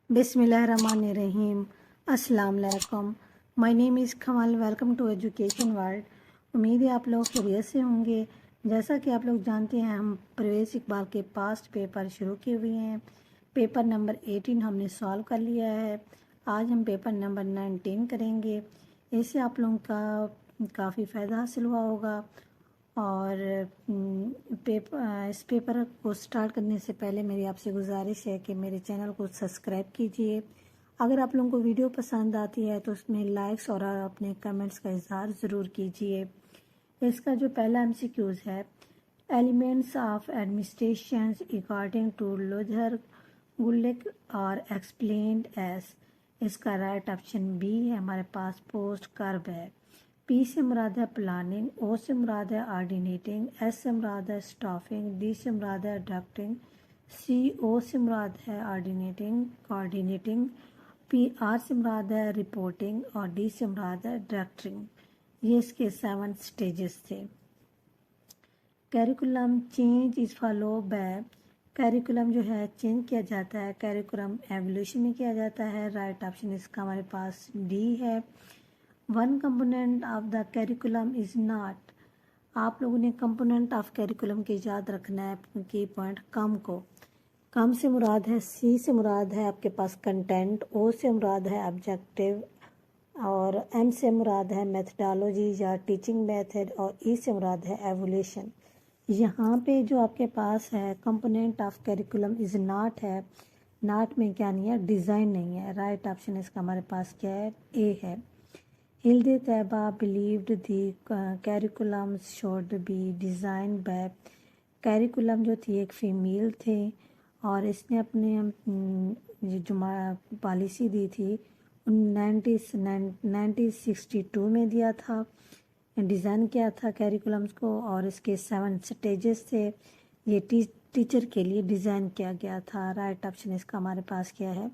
बिस्मिल्लाहिर्रहमानिर्रहीम। अस्सलाम वालेकुम। My name is Kamal. Welcome to education world. उम्मीद है आप लोग खैरियत से होंगे। जैसा कि आप लोग जानते हैं, हम परवेज़ इकबाल के पास्ट पेपर शुरू किए हुए हैं। पेपर नंबर 18 हमने सॉल्व कर लिया है। आज हम पेपर नंबर 19 करेंगे। इससे आप लोगों का काफ़ी फ़ायदा हासिल हुआ होगा। और इस पेपर को स्टार्ट करने से पहले मेरी आपसे गुजारिश है कि मेरे चैनल को सब्सक्राइब कीजिए। अगर आप लोगों को वीडियो पसंद आती है तो उसमें लाइक्स और अपने कमेंट्स का इजहार ज़रूर कीजिए। इसका जो पहला एमसीक्यूज़ है, elements of administration according to Luther Gulick are explained as. इसका राइट ऑप्शन बी है हमारे पास पोस्ट कर्व है। पी से मुराद है प्लानिंग, ओ से मुराद है ऑर्डिनेटिंग, एस से मुराद है स्टाफिंग, डी से मुराद है डायरेक्टिंग, सी ओ से मुराद है ऑर्डिनेटिंग कोऑर्डिनेटिंग, पी आर से मुराद है रिपोर्टिंग और डी से मुराद है डायरेक्टिंग। ये इसके 7 स्टेजेस थे। Curriculum change is follow by. Curriculum जो है चेंज किया जाता है, कैरिकुलम एवोल्यूशन में किया जाता है। राइट ऑप्शन इसका हमारे पास डी है। One component of the curriculum is not. आप लोगों ने कंपोनेंट ऑफ कैरिकुलम के याद रखना है की पॉइंट कम को। कम से मुराद है, सी से मुराद है आपके पास कंटेंट, ओ से मुराद है ऑब्जेक्टिव और एम से मुराद है मेथडोलॉजी या टीचिंग मेथड और ई से मुराद है एवोल्यूशन। यहाँ पे जो आपके पास है component of curriculum is not है। नॉट में क्या नहीं है, डिज़ाइन नहीं है। राइट ऑप्शन इसका हमारे पास क्या है, ए है। Hilda Taba believed the curriculum should be design by. Curriculum जो थी एक फ़ीमेल थे और इसने अपने जो पॉलिसी दी थी 1962 में दिया था, डिज़ाइन किया था कैरिकुलम्स को और इसके 7 स्टेजेस थे। ये टीचर के लिए डिज़ाइन किया गया था। राइट ऑप्शन इसका हमारे पास क्या है,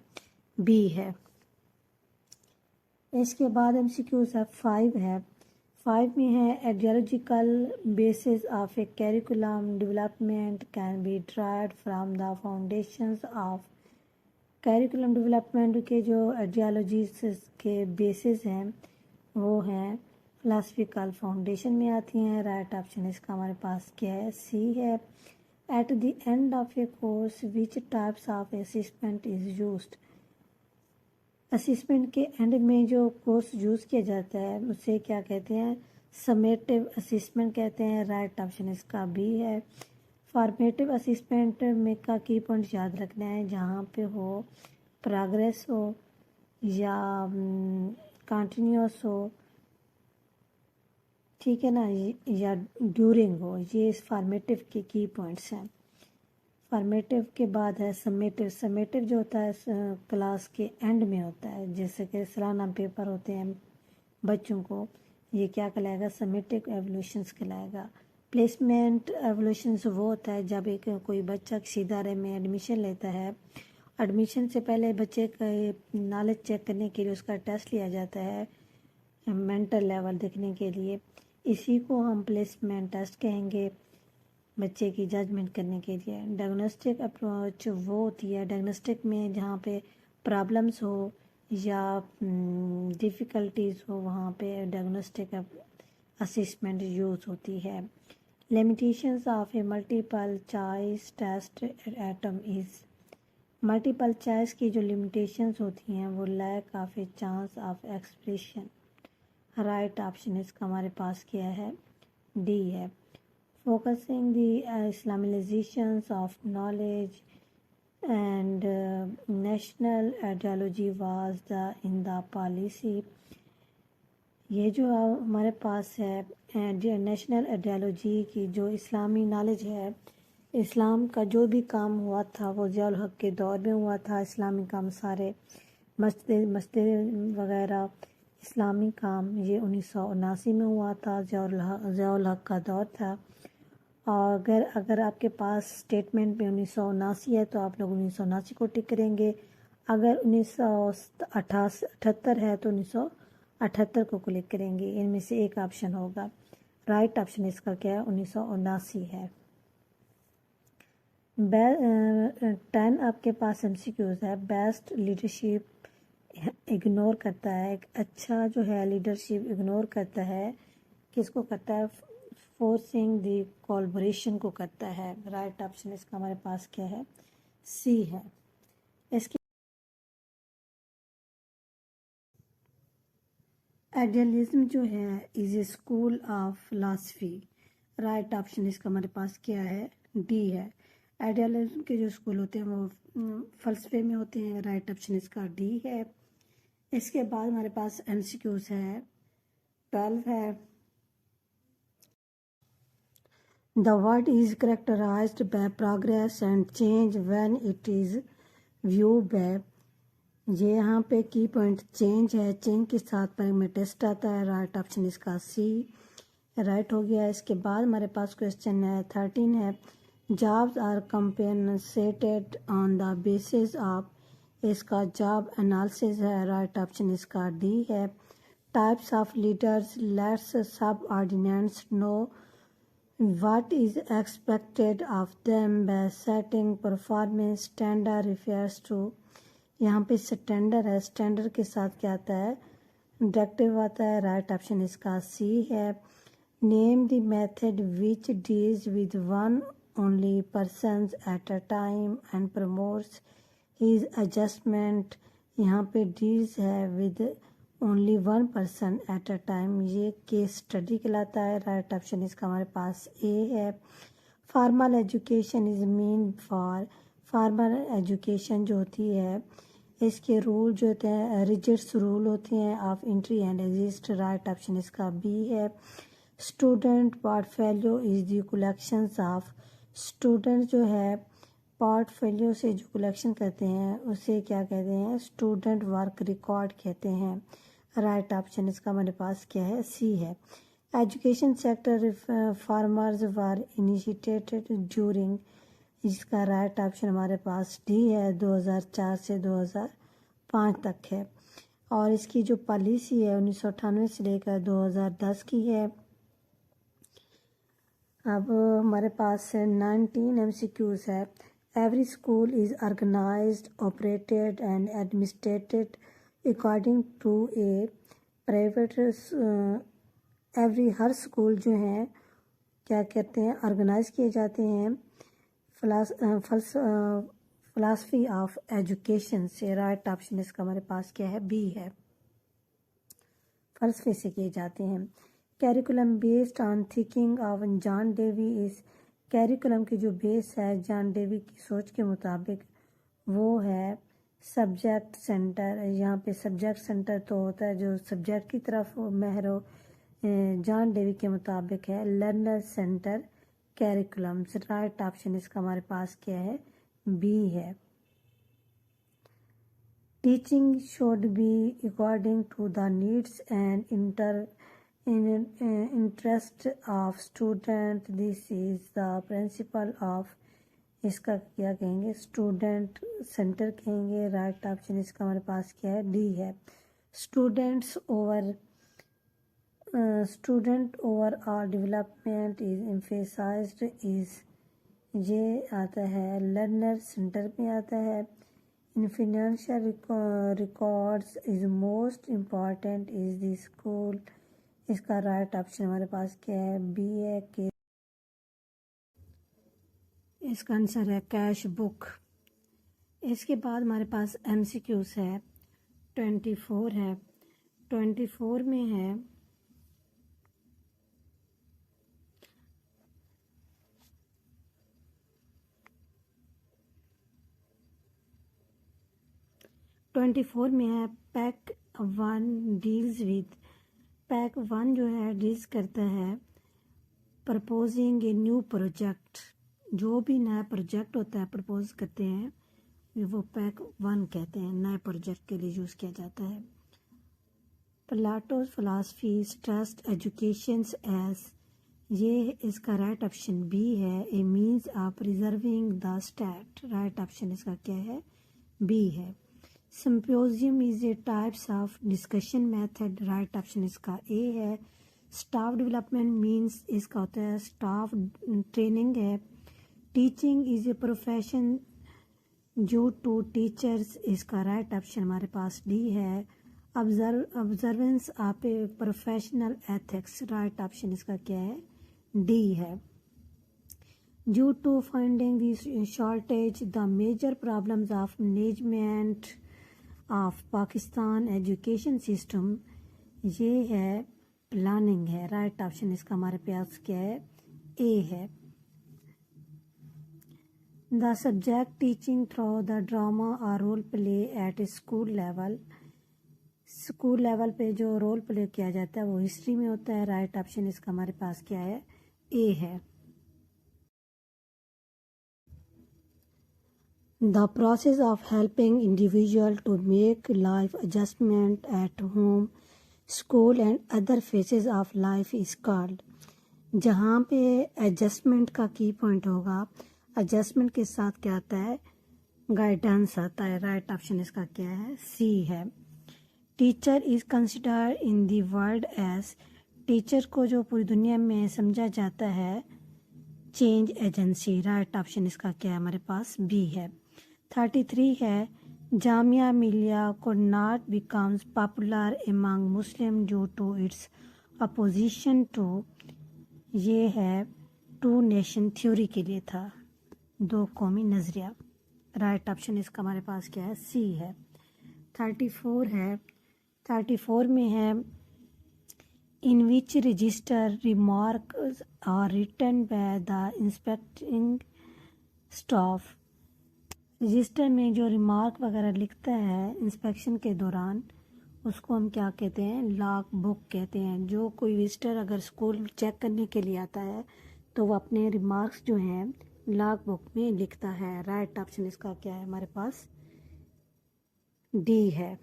बी है। इसके बाद एमसीक्यूज़ है 5 है। 5 में है ideological basis of A curriculum development can be derived from the foundations of. Curriculum development के जो आइडियोलॉजीज के बेसिस हैं वो हैं फिलासफिकल फाउंडेशन में आती हैं। राइट ऑप्शन इसका हमारे पास क्या है, सी है। At the end of A course which types of assessment is used. Assessment के एंड में जो कोर्स यूज़ किया जाता है उसे क्या कहते हैं, समेटिव असेसमेंट कहते हैं। राइट ऑप्शन इसका बी है। फॉर्मेटिव असेसमेंट में का की पॉइंट याद रखना है, जहाँ पे हो प्रोग्रेस हो या कंटिन्यूस हो, ठीक है ना, या ड्यूरिंग हो। ये इस फॉर्मेटिव के की पॉइंट्स हैं। फॉर्मेटिव के बाद है समेटिव। समेटिव जो होता है क्लास के एंड में होता है, जैसे कि सालाना पेपर होते हैं बच्चों को, ये क्या कहलाएगा, समेटिव एवोल्यूशंस कहलाएगा। प्लेसमेंट एवोल्यूशंस वो होता है जब एक कोई बच्चा किसी इदारे में एडमिशन लेता है। एडमिशन से पहले बच्चे का नॉलेज चेक करने के लिए उसका टेस्ट लिया जाता है, मेंटल लेवल देखने के लिए। इसी को हम प्लेसमेंट टेस्ट कहेंगे, बच्चे की जजमेंट करने के लिए। डायग्नोस्टिक अप्रोच वो होती है डायग्नोस्टिक में जहाँ पे प्रॉब्लम्स हो या डिफ़िकल्टीज हो, वहाँ पे डायग्नोस्टिक असेसमेंट यूज़ होती है। Limitations of a multiple choice test item is. Multiple choice की जो लिमिटेशंस होती हैं वो lack of a chance of expression. Right option इसका हमारे पास क्या है, डी है। Focusing the Islamization of knowledge and national ideology was in the policy। ये जो हमारे पास है नेशनल आइडियोलॉजी की, जो इस्लामी नॉलेज है, इस्लाम का जो भी काम हुआ था वो ज़ियाउल हक के दौर में हुआ था। इस्लामी काम सारे मस्जिद वगैरह इस्लामी काम ये 1979 में हुआ था। ज़ियाउल हक का दौर था। और अगर आपके पास स्टेटमेंट में 1979 है तो आप लोग 1979 को टिक करेंगे। अगर 1978 है तो 1978 को क्लिक करेंगे। इनमें से एक ऑप्शन होगा। राइट ऑप्शन इसका क्या है, 1979 है। 10 आपके पास एमसीक्यूज है। बेस्ट लीडरशिप इग्नोर करता है, एक अच्छा जो है लीडरशिप इग्नोर करता है, किसको करता है? फोर्सिंग द कोलैबोरेशन को करता है। राइट ऑप्शन इसका हमारे पास क्या है? सी है। इसकी आइडियलिज्म जो है is a school of philosophy. Right option इसका हमारे पास क्या है? डी है। आइडियलिज्म के जो स्कूल होते हैं वो फलसफे में होते हैं। राइट ऑप्शन इसका डी है। इसके बाद हमारे पास एमसीक्यूज है, 12 है। The world is characterized by progress and change when it is viewed by। ये यहाँ पे की पॉइंट चेंज है, चेंज के साथ पर टेस्ट आता है। राइट ऑप्शन इसका सी राइट हो गया। इसके बाद हमारे पास क्वेश्चन है 13 है, jobs are compensated on the basis of. इसका जॉब एनालिसिस है। राइट ऑप्शन इसका डी है। Types of leaders, let's subordinates know what is expected of them by setting performance standard refers to। यहाँ पे standard है, standard के साथ क्या आता है? डायरेक्टिव आता है। राइट ऑप्शन इसका सी है। Name the method which deals with one only person at a time and promotes his adjustment. यहाँ पे डील्स है with only one person at a time, ये केस स्टडी कहलाता है। राइट ऑप्शन इसका हमारे पास ए है। Formal education is mean for. Formal education जो होती है इसके रूल जो होते हैं रिजिड्स रूल होते हैं of entry and exist. Right option इसका बी है। Student portfolio is the collections of. Student जो है पोर्टफोलियो से जो कलेक्शन करते हैं उसे क्या कहते हैं? स्टूडेंट वर्क रिकॉर्ड कहते हैं। राइट ऑप्शन इसका हमारे पास क्या है? सी है। एजुकेशन सेक्टर रिफॉर्मर्स वर इनिशिएटेड ड्यूरिंग। इसका राइट ऑप्शन हमारे पास डी है। 2004 से 2005 तक है। और इसकी जो पॉलिसी है 1998 से लेकर 2010 की है। अब हमारे पास 19 एमसीक्यूज है। Every school is organised, operated and administered according to a private. हर स्कूल जो है क्या कहते हैं? ऑर्गेनाइज किए जाते हैं फिलॉसफी ऑफ एजुकेशन से। राइट ऑप्शन इसका हमारे पास क्या है? बी है। फलसफे से किए जाते हैं। Curriculum based on thinking of John Dewey is. Curriculum की जो बेस है जॉन डेवी की सोच के मुताबिक वो है सब्जेक्ट सेंटर। यहाँ पे सब्जेक्ट सेंटर तो होता है जो सब्जेक्ट की तरफ महर हो, जॉन डेवी के मुताबिक है learner centre curriculum. Right option इसका हमारे पास क्या है? बी है। Teaching should be according to the needs and interest of student. This is the principle of. इसका क्या कहेंगे? स्टूडेंट सेंटर कहेंगे। राइट ऑप्शन इसका हमारे पास क्या है? डी है। Student overall development is emphasised is. ये आता है लर्नर सेंटर में आता है। In financial records is most important is the school. इसका राइट ऑप्शन हमारे पास क्या है? बी है। के इसका आंसर है कैश बुक। इसके बाद हमारे पास एमसीक्यूज है 24 है। 24 में है पैक 1 डील्स विद। पैक 1 जो है डील्स करता है प्रपोजिंग ए न्यू प्रोजेक्ट। जो भी नया प्रोजेक्ट होता है प्रपोज करते हैं वो पैक 1 कहते हैं, नए प्रोजेक्ट के लिए यूज़ किया जाता है। प्लाटो's philosophy stressed education as। ये इसका राइट ऑप्शन बी है। A means of preserving the state. Right option इसका क्या है? बी है। Symposium is a types of discussion method. Right option इसका ए है। स्टाफ डेवलपमेंट मीन्स इसका होता है स्टाफ ट्रेनिंग है। Teaching is a profession due to teachers, इसका राइट ऑप्शन हमारे पास डी है। Observance of a professional ethics, right option इसका क्या है, डी है। Due to finding this shortage the major problems of management of Pakistan education system, ये है प्लानिंग है, राइट ऑप्शन इसका हमारे पास क्या है, ए है। The subject teaching through the drama और role play at school level, school level पे जो रोल प्ले किया जाता है वो हिस्ट्री में होता है, राइट ऑप्शन इसका हमारे पास क्या है, ए है। The process of helping individual to make life adjustment at home, school and other phases of life is called, जहाँ पे एडजस्टमेंट का की पॉइंट होगा, एडजस्टमेंट के साथ क्या आता है, गाइडेंस आता है, राइट ऑप्शन इसका क्या है, सी है। Teacher is considered in the world as, teacher को जो पूरी दुनिया में समझा जाता है चेंज एजेंसी, राइट ऑप्शन इसका क्या है हमारे पास, बी है। 33 है Jamia Millia could not becomes popular among Muslim due to its opposition to, ये है टू नेशन थ्योरी के लिए था, दो कौमी नजरिया, राइट ऑप्शन इसका हमारे पास क्या है, सी है। 34 है, 34 में है in which register remark are written by the inspecting staff, register में जो रिमार्क वगैरह लिखता है इंस्पेक्शन के दौरान उसको हम क्या कहते हैं, लॉग बुक कहते हैं। जो कोई विजिटर अगर स्कूल चेक करने के लिए आता है तो वो अपने रिमार्क्स जो हैं लॉग बुक में लिखता है, राइट ऑप्शन इसका क्या है हमारे पास, डी है।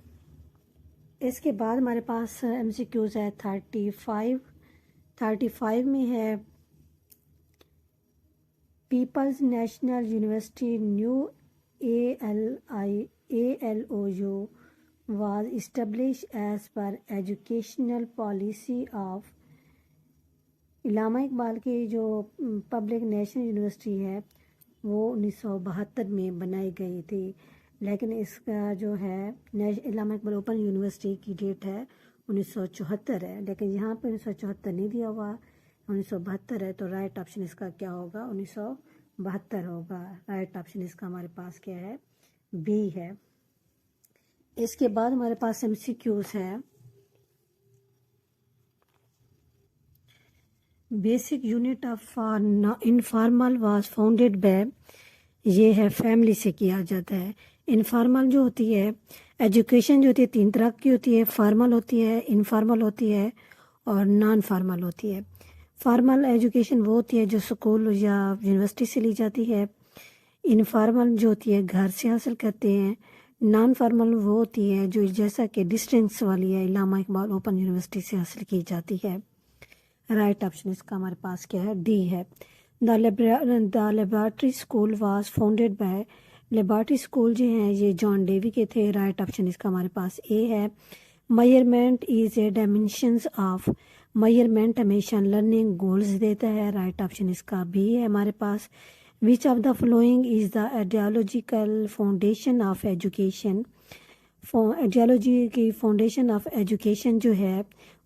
इसके बाद हमारे पास MCQs है 35 में है peoples national university new ALOU was established as per educational policy of, Allama Iqbal की जो पब्लिक नेशनल यूनिवर्सिटी है वो 1972 में बनाई गई थी, लेकिन इसका जो है इलामा इकबाल ओपन यूनिवर्सिटी की डेट है 1974 है, लेकिन यहाँ पे 1974 नहीं दिया हुआ, 1972 है, तो राइट ऑप्शन इसका क्या होगा, 1972 होगा, राइट ऑप्शन इसका हमारे पास क्या है, बी है। इसके बाद हमारे पास MCQs है basic unit of informal was founded by, ये है फैमिली से किया जाता है। इनफॉर्मल जो होती है एजुकेशन जो होती है 3 तरह की होती है, फॉर्मल होती है, इनफॉर्मल होती है और नॉन फॉर्मल होती है। फॉर्मल एजुकेशन वो होती है जो स्कूल या यूनिवर्सिटी से ली जाती है, इनफॉर्मल जो होती है घर से हासिल करते हैं, नॉन फॉर्मल वो होती है जो जैसा कि डिस्टेंस वाली है, इलामा इकबाल ओपन यूनिवर्सिटी से हासिल की जाती है, राइट ऑप्शन इसका हमारे पास क्या है, डी है। The laboratory school was founded by, laboratory school जो हैं ये जॉन डेवी के थे, राइट ऑप्शन इसका हमारे पास ए है। Measurement is a dimensions of, measurement हमेशा लर्निंग गोल्स देता है, राइट ऑप्शन इसका बी है हमारे पास। Which of the following is the ideological foundation of education, ideology की फाउंडेशन ऑफ एजुकेशन जो है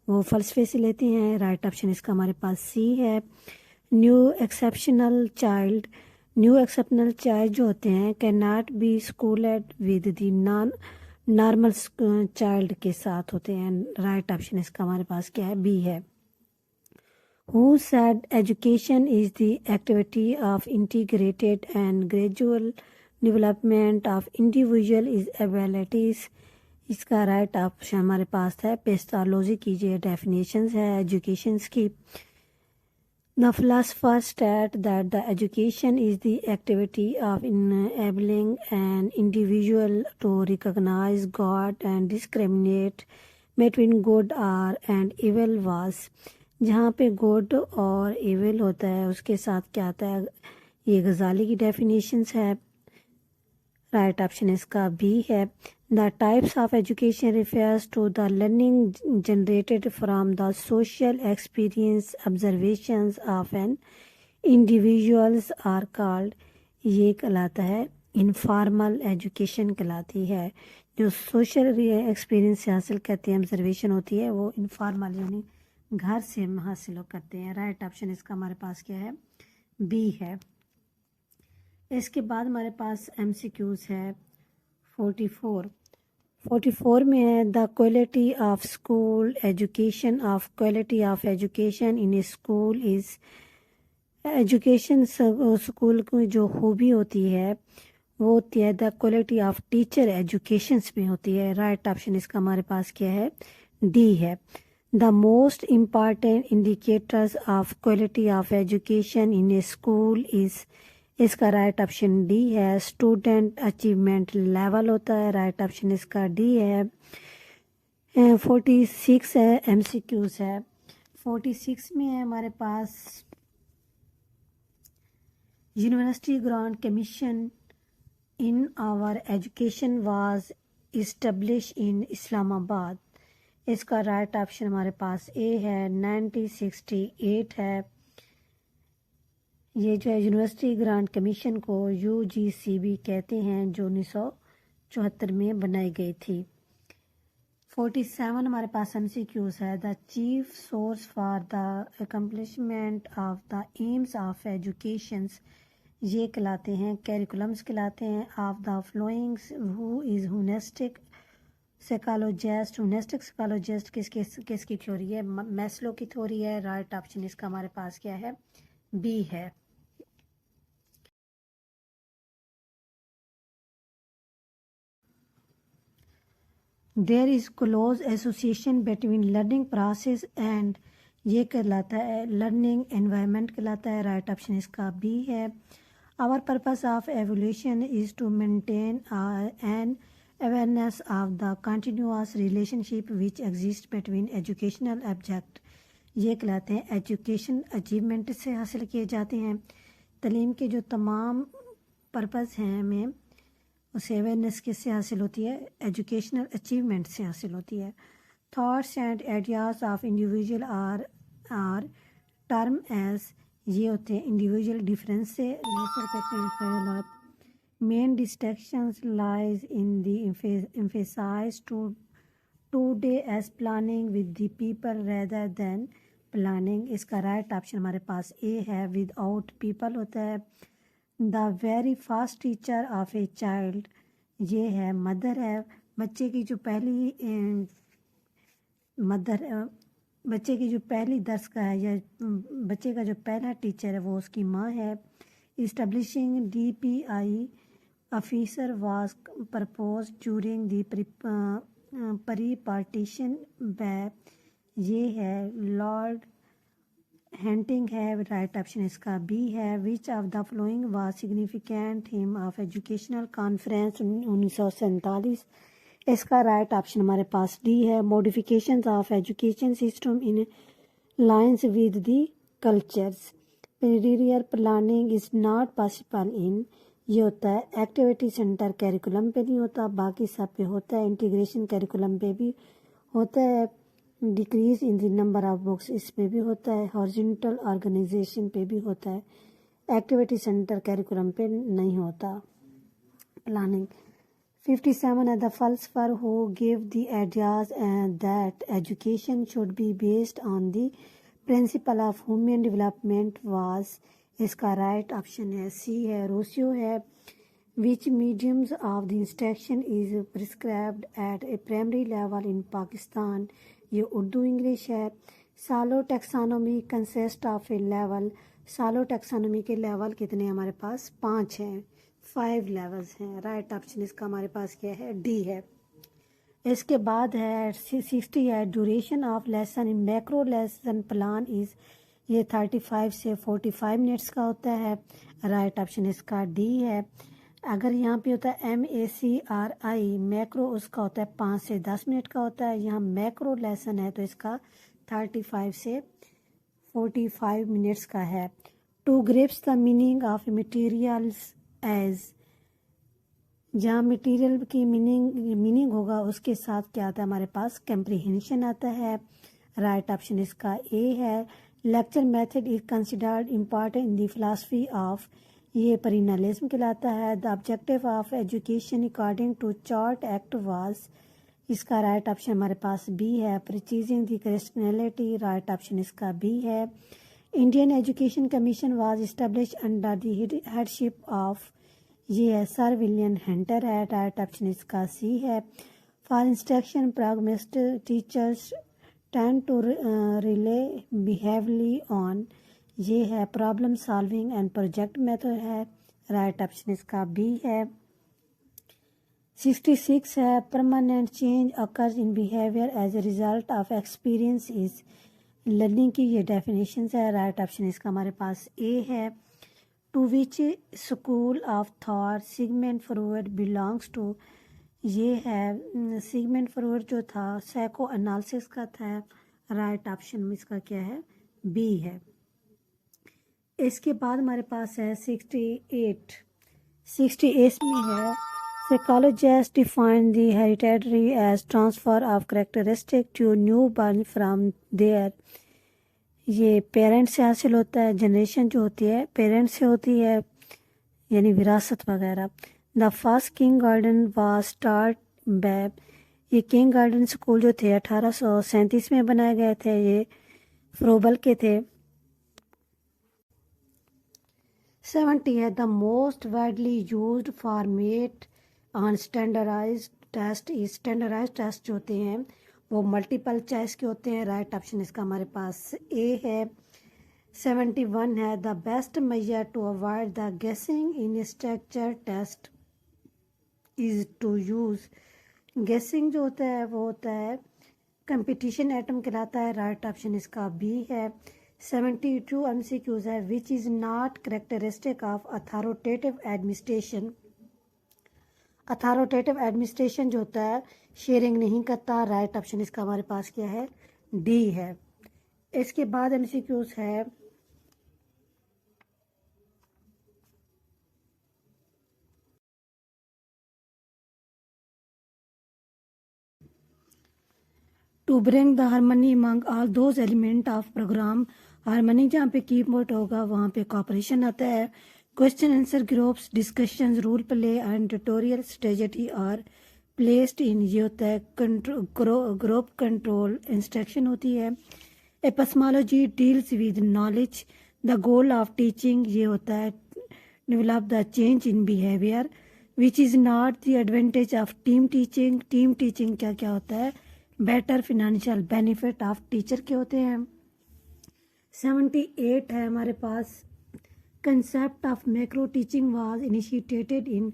वो फलसफे से लेते हैं, राइट ऑप्शन इसका हमारे पास सी है। New exceptional child, new exceptional child जो होते हैं can not be schooled with the normal child के साथ होते हैं, राइट ऑप्शन इसका हमारे पास क्या है, बी है। Who said education is the activity of integrated and gradual development of individual is abilities, इसका राइट ऑप्शन हमारे पास है पेस्टोलॉजी की जो डेफिनेशंस है एजुकेशन की। The philosopher stated that the education is the activity of enabling an individual to recognize God and discriminate between good and evil was, जहाँ पे good और evil होता है उसके साथ क्या आता है, ये गजाली की डेफिनेशंस है, राइट ऑप्शन इसका बी है। The types of education refers to the learning generated from the social experience observations of an individuals are called, ये कहलाता है इनफॉर्मल एजुकेशन कहलाती है। जो सोशल एक्सपीरियंस से हासिल करते हैं, ऑब्जर्वेशन होती है, वो इनफॉर्मल यानी घर से हासिल करते हैं। राइट ऑप्शन इसका हमारे पास क्या है? बी है। इसके बाद हमारे पास MCQs है 44 में है the quality of school education of quality of education in A school is, education school की जो खूबी होती है वो होती है the quality of teacher educations में होती है। राइट ऑप्शन इसका हमारे पास क्या है? डी है। The most important indicators of quality of education in A school is, इसका राइट ऑप्शन डी है। स्टूडेंट अचीवमेंट लेवल होता है। राइट ऑप्शन इसका डी है। 46 है MCQs है। 46 में है हमारे पास university grant commission in our education was establish in Islamabad. इसका राइट ऑप्शन हमारे पास ए है। 1968 है। ये जो है यूनिवर्सिटी ग्रांट कमीशन को UGCB कहते हैं, जो 1974 में बनाई गई थी। 47 हमारे पास MCQs है the chief source for the accomplishment of the aims of education, ये कहलाते हैं कैरिकुलम्स कहलाते हैं। Of the followings who is humanistic psychologist, humanistic psychologist किसकी थ्योरी है? मैस्लो की थ्योरी है। राइट ऑप्शन इसका हमारे पास क्या है? बी है। There is close association between learning process and, ये कहलाता है लर्निंग एनवायरनमेंट कहलाता है। राइट ऑप्शन इसका बी है। Our purpose of evaluation is to maintain an awareness of the continuous relationship which exist between educational object, ये कहलाते हैं एजुकेशन अचीवमेंट से हासिल किए जाते हैं। तालीम के जो तमाम पर्पस हैं हमें उसे अवेयरनेस किससे हासिल होती है? एजुकेशनल अचीवमेंट से हासिल होती है। Thoughts and ideas of individual are term as, ये होते हैं इंडिविजुअल डिफरेंस से रेफर करते हैं ख्यालात। Main distractions lies in the emphasize today as planning with the people rather than planning, इसका राइट ऑप्शन हमारे पास ए है। विदाउट पीपल होता है। The very first teacher of a child, ये है मदर है। बच्चे की जो पहली बच्चे की जो पहली दर्स का है या बच्चे का जो पहला टीचर है वो उसकी माँ है। Establishing DPI officer was propose during the pre partition bap, ये है लॉर्ड हेंटिंग है। राइट ऑप्शन इसका बी है। विच of the flowing was significant him of educational conference 1947, इसका राइट ऑप्शन हमारे पास डी है। Modifications of education system in lines with the cultures, period planning is not possible in, ये होता है एक्टिविटी सेंटर कैरिकुलम पे नहीं होता, बाकी सब पे होता है। इंटीग्रेशन कैरिकुलम पे भी होता है। Decrease in the number of books, इस पे भी होता है। हॉरिजॉन्टल ऑर्गेनाइजेशन पे भी होता है। एक्टिविटी सेंटर कैरिकुलम पे नहीं होता प्लानिंग। 57 है the philosopher who gave the ideas and that education should be based on the principle of human development was, इसका राइट ऑप्शन है सी है, रोसियो है। which mediums of the instruction is prescribed at a primary level in Pakistan, ये Urdu English है। सालो टेक्सानोमी consist of A level, सालो टेक्सानोमी के level कितने हमारे पास? 5 हैं, 5 लेवल्स हैं। राइट ऑप्शन इसका हमारे पास क्या है? डी है। इसके बाद है 60 है duration of lesson in macro lesson plan is, ये 35 से 45 मिनट्स का होता है। राइट ऑप्शन इसका डी है। अगर यहाँ पे होता है MACRI मैक्रो, उसका होता है 5 से 10 मिनट का होता है। यहाँ मैक्रो लेसन है तो इसका 35 से 45 मिनट्स का है। To grips the meaning of materials as, जहाँ मटेरियल की मीनिंग होगा उसके साथ क्या आता है हमारे पास? कंप्रीहेंशन आता है। राइट ऑप्शन इसका ए है। Lecture method is considered important in the philosophy of, ये पेरिनलिज्म कहलाता है। The objective of education according to charter act was, इसका राइट ऑप्शन हमारे पास बी है। Purchasing the Christianity, right option इसका बी है। Indian education commission was establish under the headship of, ये है सर विलियम हंटर है, राइट ऑप्शन इसका सी है। For instruction programmist teachers tend to rely heavily on, ये है problem solving and project method है, राइट ऑप्शन इसका B है। 66 है permanent change occurs in behaviour as a result of experience is learning की, ये डेफिनेशन है, राइट ऑप्शन इसका हमारे पास ए है। To which school of thought Sigmund Freud belongs to, ये है सिगमंड फ्रॉयड जो था साइको एनालिसिस का था, राइट ऑप्शन में इसका क्या है, बी है। इसके बाद हमारे पास है 68 में है psychologist define the hereditary as transfer of characteristic to new born from their, ये पेरेंट्स से हासिल होता है, जनरेशन जो होती है पेरेंट्स से होती है, यानी विरासत वगैरह। The first king garden was start by, ये किंग गार्डन स्कूल जो थे 1837 में बनाए गए थे, ये फ्रोबल के थे। 70 है the most widely used format on standardised test, standardised test जो होते हैं वो मल्टीपल चॉइस के होते हैं, राइट ऑप्शन इसका हमारे पास ए है। 71 है the best measure to avoid the guessing in structure test is to use, guessing जो होता है वो होता है कंपटीशन एटम कहलाता है, राइट ऑप्शन इसका बी है। 72 MCQs है विच is not characteristic of authoritative administration, authoritative administration जो होता है शेयरिंग नहीं करता, राइट ऑप्शन इसका हमारे पास क्या है, डी है। इसके बाद MCQs है to bring the harmony among all those element of programme, harmony जहाँ पे कीबोर्ड होगा वहाँ पे कॉपरेशन आता है। Question answer groups, discussions, role play and tutorial strategy are placed in, ये होता है ग्रुप कंट्रोल इंस्ट्रक्शन होती है। Epistemology deals with knowledge, the goal of teaching, ये होता है develop the change in behaviour, which is not the advantage of team teaching, team teaching क्या क्या होता है, better financial benefit of teacher के होते हैं। 78 है हमारे पास concept of macro teaching was initiated in,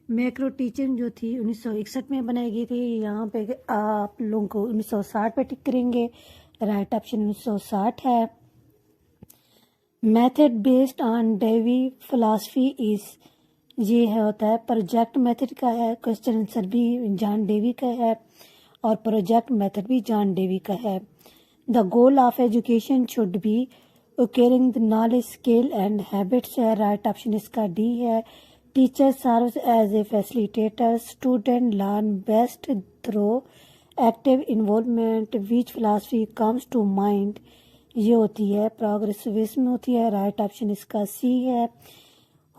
macro teaching जो थी 1961 में बनाई गई थी, यहाँ पे आप लोगों को 1960 पे टिक करेंगे, राइट ऑप्शन 1960 है। Method based on Dewey philosophy is, ये है होता है प्रोजेक्ट मेथड का है, क्वेश्चन आंसर भी जॉन डेवी का है और प्रोजेक्ट मेथड भी जॉन डेवी का है। The goal of education should be acquiring the knowledge skill and habits है, राइट ऑप्शन इसका डी है। Teacher serves as a facilitator, student learn best through active involvement, which philosophy comes to mind, ये होती है प्रोग्रेसिविज्म होती है, right option इसका C है।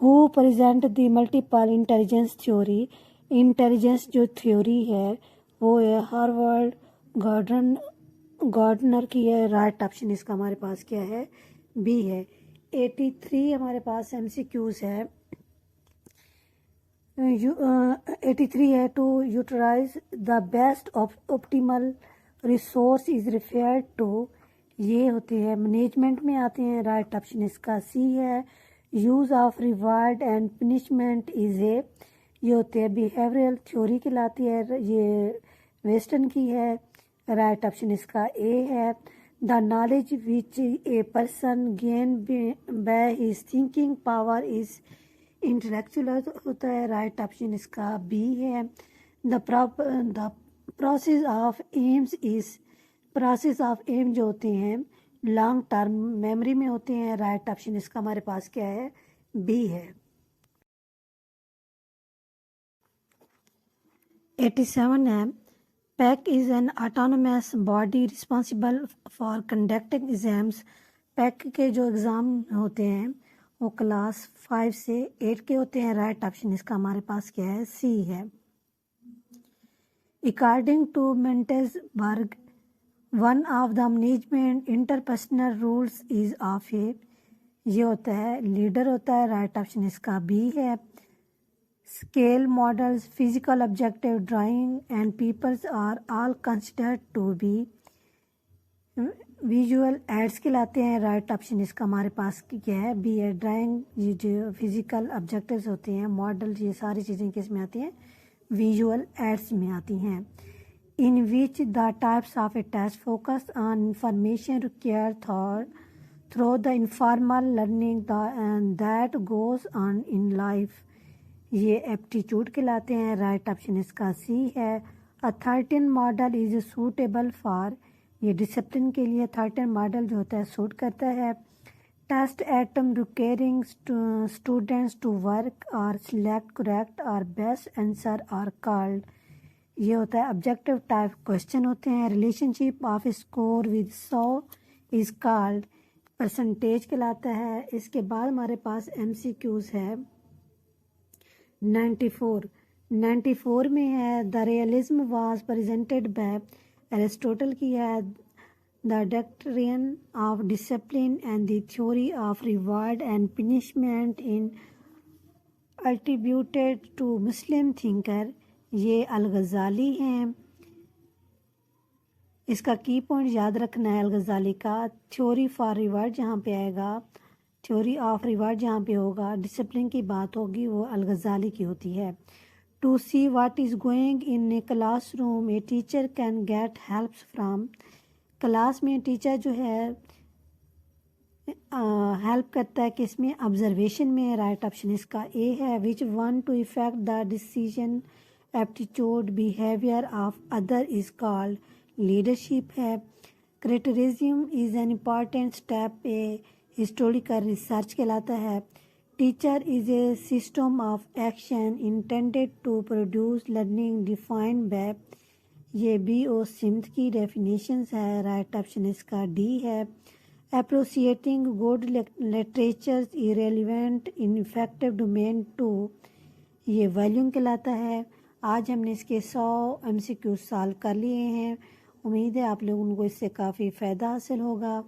Who present the multiple intelligence theory, intelligence जो थ्योरी है वो है हार्वर्ड गार्डनर की है, राइट ऑप्शन इसका हमारे पास क्या है, बी है। 83 हमारे पास MCQs है। 83 है to utilize the best optimal resource is referred to, ये होते हैं मैनेजमेंट में आते हैं, राइट ऑप्शन इसका सी है। Use of reward and punishment is a, ये होते हैं बिहेवियरल थ्योरी कहलाती है, ये वेस्टर्न की है, राइट ऑप्शन इसका ए है। The knowledge which a person gain by his thinking power is intellectual होता है, राइट ऑप्शन इसका बी है। The process of aims is, process of aim जो होते हैं लॉन्ग टर्म मेमोरी में होते हैं, राइट ऑप्शन इसका हमारे पास क्या है, बी है। 87 है PEC is an autonomous body responsible for conducting exams, pack के जो एग्ज़ाम होते हैं वो क्लास 5 से 8 के होते हैं। राइट ऑप्शन इसका हमारे पास क्या है, सी है। According to Mintzberg, one of the management interpersonal roles is of a, ये होता है लीडर होता है। राइट ऑप्शन इसका बी है। Scale models, physical objective, drawing and peoples are all considered to be visual aids कहलाते हैं। राइट ऑप्शन इसका हमारे पास क्या है, बी है। ड्राइंग, ये जो फिजिकल ऑब्जेक्टिव्स होते हैं, मॉडल, ये सारी चीज़ें किस में आती हैं, विजुअल एड्स में आती हैं। In which the types of a test focus on information required through the informal learning that goes on in life, ये एप्टीट्यूड कहलाते हैं। राइट ऑप्शन इसका सी है। A 13 model is suitable for, ये discipline के लिए 13 मॉडल जो होता है सूट करता है। Test item requiring students to work और सिलेक्ट करेक्ट और बेस्ट आंसर आर कॉल्ड, ये होता है ऑब्जेक्टिव टाइप क्वेश्चन होते हैं। Relationship of score with 100 is called percentage कहलाता है। इसके बाद हमारे पास MCQs है 94 में है। The realism was presented by Aristotle की है। The doctrine of discipline and the theory of reward and punishment in attributed to Muslim thinker, ये अल-गज़ाली हैं। इसका की पॉइंट याद रखना है अल-गज़ाली का। थ्योरी फॉर रिवार्ड जहाँ पे आएगा, थ्योरी ऑफ रिवार्ड जहाँ पे होगा, डिसिप्लिन की बात होगी, वो अल-गज़ाली की होती है। To see what is going in a classroom, a teacher can get help from, class में टीचर जो है हेल्प करता है किसमें, ऑब्जर्वेशन में। राइट ऑप्शन इसका ए है। Which one to effect the decision aptitude behaviour of other is called, leadership है। Criticism is an important step, A historical research कहलाता है। Teacher is a system of action intended to produce learning defined by, ये B.O. सिम्थ की definitions है। Right option इसका D है। Appreciating good literature irrelevant in affective domain 2, ये volume कहलाता है। आज हमने इसके 100 MCQ सॉल्व कर लिए हैं। उम्मीद है आप लोगों को इससे काफ़ी फ़ायदा हासिल होगा।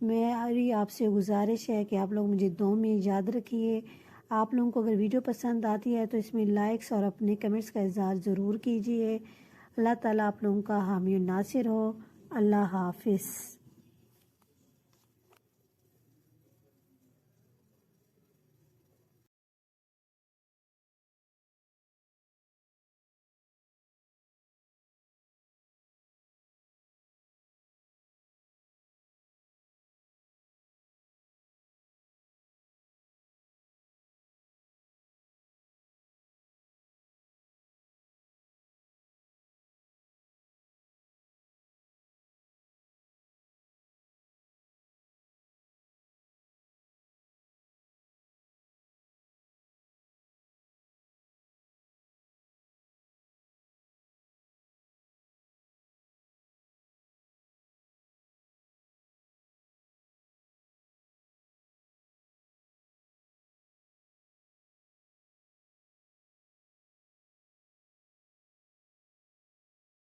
मेरी आपसे गुजारिश है कि आप लोग मुझे दुआ में याद रखिए। आप लोगों को अगर वीडियो पसंद आती है तो इसमें लाइक्स और अपने कमेंट्स का इज़हार ज़रूर कीजिए। अल्लाह ताला आप लोगों का हामी नासिर हो। अल्लाह हाफिज़।